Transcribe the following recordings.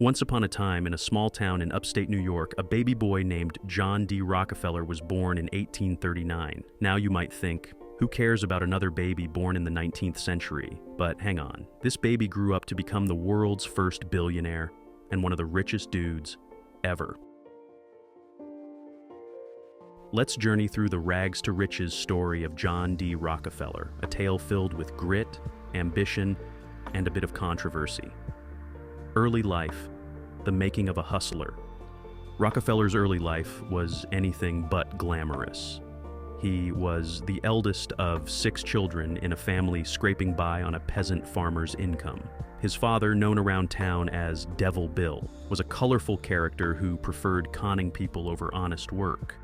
Once upon a time, in a small town in upstate New York, a baby boy named John D. Rockefeller was born in 1839. Now you might think, who cares about another baby born in the 19th century? But hang on, this baby grew up to become the world's first billionaire and one of the richest dudes ever. Let's journey through the rags to riches story of John D. Rockefeller, a tale filled with grit, ambition, and a bit of controversy. Early life, the making of a hustler. Rockefeller's early life was anything but glamorous. He was the eldest of 6 children in a family scraping by on a peasant farmer's income. His father, known around town as Devil Bill, was a colorful character who preferred conning people over honest work.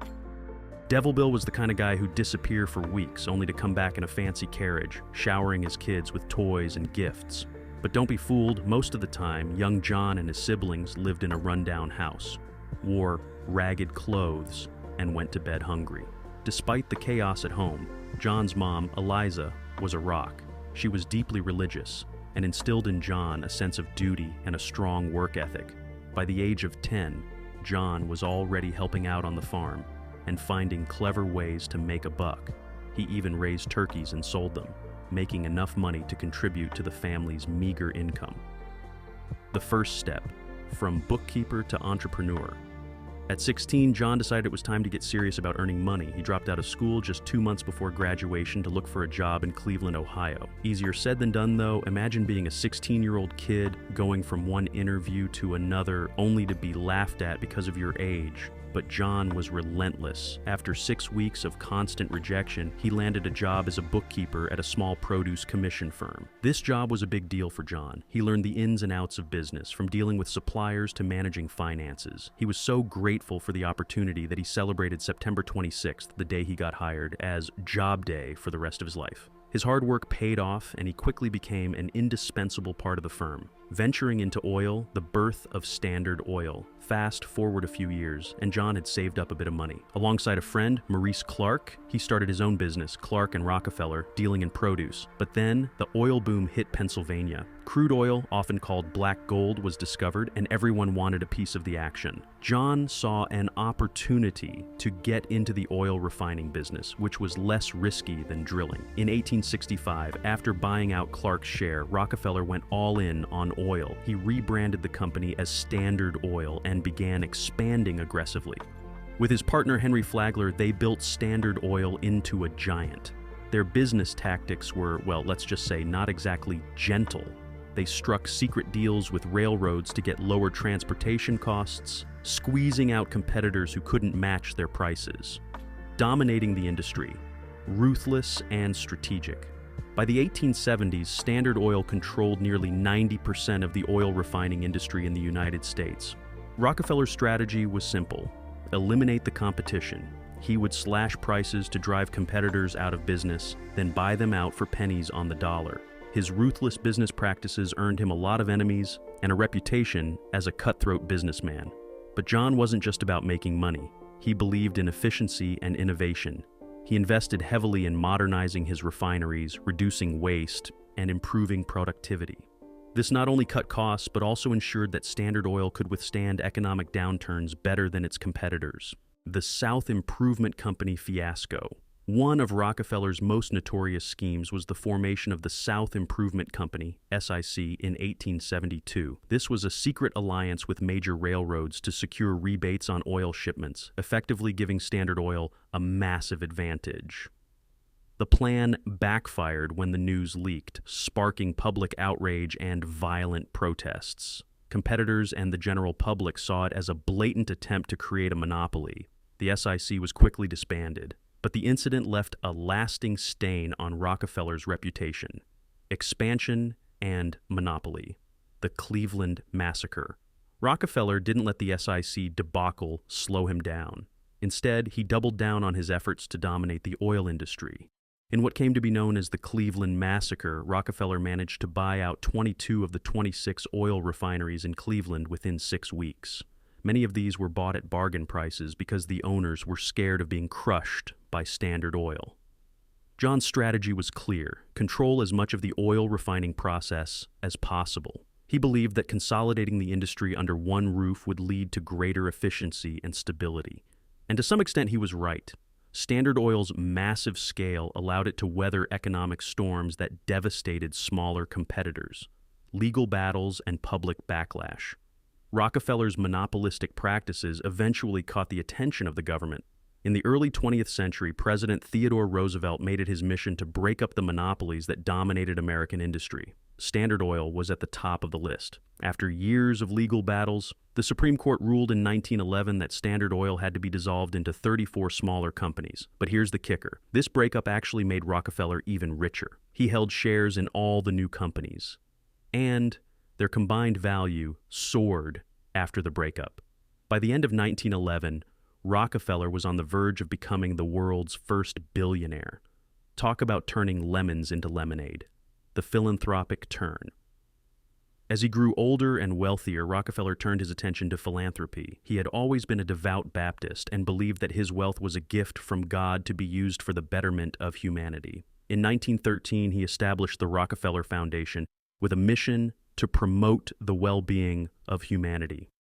Devil Bill was the kind of guy who'd disappear for weeks only to come back in a fancy carriage, showering his kids with toys and gifts. But don't be fooled, most of the time, young John and his siblings lived in a rundown house, wore ragged clothes, and went to bed hungry. Despite the chaos at home, John's mom, Eliza, was a rock. She was deeply religious and instilled in John a sense of duty and a strong work ethic. By the age of 10, John was already helping out on the farm and finding clever ways to make a buck. He even raised turkeys and sold them, making enough money to contribute to the family's meager income. The first step, from bookkeeper to entrepreneur. At 16, John decided it was time to get serious about earning money. He dropped out of school just 2 months before graduation to look for a job in Cleveland, Ohio. Easier said than done, though. Imagine being a 16-year-old kid going from one interview to another only to be laughed at because of your age. But John was relentless. After 6 weeks of constant rejection, he landed a job as a bookkeeper at a small produce commission firm. This job was a big deal for John. He learned the ins and outs of business, from dealing with suppliers to managing finances. He was so grateful for the opportunity that he celebrated September 26th, the day he got hired, as Job Day for the rest of his life. His hard work paid off, and he quickly became an indispensable part of the firm. Venturing into oil, the birth of Standard Oil. Fast forward a few years, and John had saved up a bit of money. Alongside a friend, Maurice Clark, he started his own business, Clark and Rockefeller, dealing in produce. But then, the oil boom hit Pennsylvania. Crude oil, often called black gold, was discovered, and everyone wanted a piece of the action. John saw an opportunity to get into the oil refining business, which was less risky than drilling. In 1865, after buying out Clark's share, Rockefeller went all in on oil. He rebranded the company as Standard Oil and began expanding aggressively. With his partner Henry Flagler, they built Standard Oil into a giant. Their business tactics were, well, let's just say, not exactly gentle. They struck secret deals with railroads to get lower transportation costs, squeezing out competitors who couldn't match their prices. Dominating the industry, ruthless and strategic. By the 1870s, Standard Oil controlled nearly 90% of the oil refining industry in the United States. Rockefeller's strategy was simple: eliminate the competition. He would slash prices to drive competitors out of business, then buy them out for pennies on the dollar. His ruthless business practices earned him a lot of enemies and a reputation as a cutthroat businessman. But John wasn't just about making money. He believed in efficiency and innovation. He invested heavily in modernizing his refineries, reducing waste, and improving productivity. This not only cut costs, but also ensured that Standard Oil could withstand economic downturns better than its competitors. The South Improvement Company fiasco. One of Rockefeller's most notorious schemes was the formation of the South Improvement Company, SIC, in 1872. This was a secret alliance with major railroads to secure rebates on oil shipments, effectively giving Standard Oil a massive advantage. The plan backfired when the news leaked, sparking public outrage and violent protests. Competitors and the general public saw it as a blatant attempt to create a monopoly. The SIC was quickly disbanded. But the incident left a lasting stain on Rockefeller's reputation. Expansion and monopoly. The Cleveland Massacre. Rockefeller didn't let the SIC debacle slow him down. Instead, he doubled down on his efforts to dominate the oil industry. In what came to be known as the Cleveland Massacre, Rockefeller managed to buy out 22 of the 26 oil refineries in Cleveland within 6 weeks. Many of these were bought at bargain prices because the owners were scared of being crushed by Standard Oil. John's strategy was clear: control as much of the oil refining process as possible. He He believed that consolidating the industry under one roof would lead to greater efficiency and stability. And to some extent, he was right. Standard Oil's massive scale allowed it to weather economic storms that devastated smaller competitors, legal battles, and public backlash. Rockefeller's monopolistic practices eventually caught the attention of the government. In the early 20th century, President Theodore Roosevelt made it his mission to break up the monopolies that dominated American industry. Standard Oil was at the top of the list. After years of legal battles, the Supreme Court ruled in 1911 that Standard Oil had to be dissolved into 34 smaller companies. But here's the kicker. This breakup actually made Rockefeller even richer. He held shares in all the new companies. And their combined value soared after the breakup. By the end of 1911, Rockefeller was on the verge of becoming the world's first billionaire. Talk about turning lemons into lemonade. The philanthropic turn. As he grew older and wealthier, Rockefeller turned his attention to philanthropy. He had always been a devout Baptist and believed that his wealth was a gift from God to be used for the betterment of humanity. In 1913, he established the Rockefeller Foundation with a mission to promote the well-being of humanity.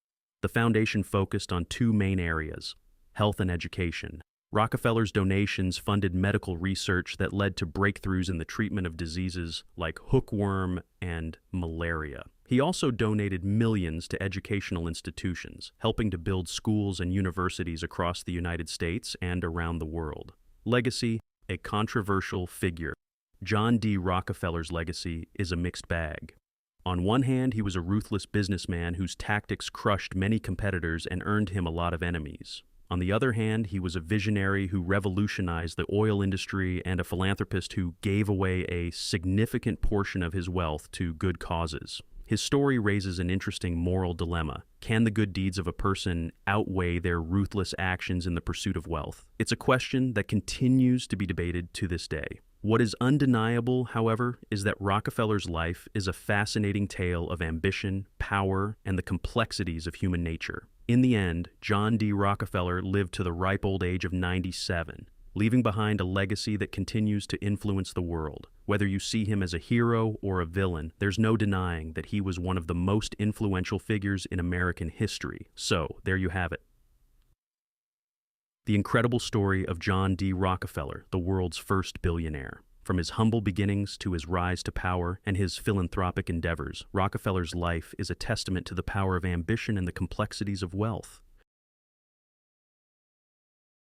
The foundation focused on two main areas: health and education. Rockefeller's donations funded medical research that led to breakthroughs in the treatment of diseases like hookworm and malaria. He also donated millions to educational institutions, helping to build schools and universities across the United States and around the world. Legacy: a controversial figure. John D. Rockefeller's legacy is a mixed bag. On one hand, he was a ruthless businessman whose tactics crushed many competitors and earned him a lot of enemies. On the other hand, he was a visionary who revolutionized the oil industry and a philanthropist who gave away a significant portion of his wealth to good causes. His story raises an interesting moral dilemma. Can the good deeds of a person outweigh their ruthless actions in the pursuit of wealth? It's a question that continues to be debated to this day. What is undeniable, however, is that Rockefeller's life is a fascinating tale of ambition, power, and the complexities of human nature. In the end, John D. Rockefeller lived to the ripe old age of 97, leaving behind a legacy that continues to influence the world. Whether you see him as a hero or a villain, there's no denying that he was one of the most influential figures in American history. So, there you have it. The incredible story of John D. Rockefeller, the world's first billionaire. From his humble beginnings to his rise to power and his philanthropic endeavors, Rockefeller's life is a testament to the power of ambition and the complexities of wealth.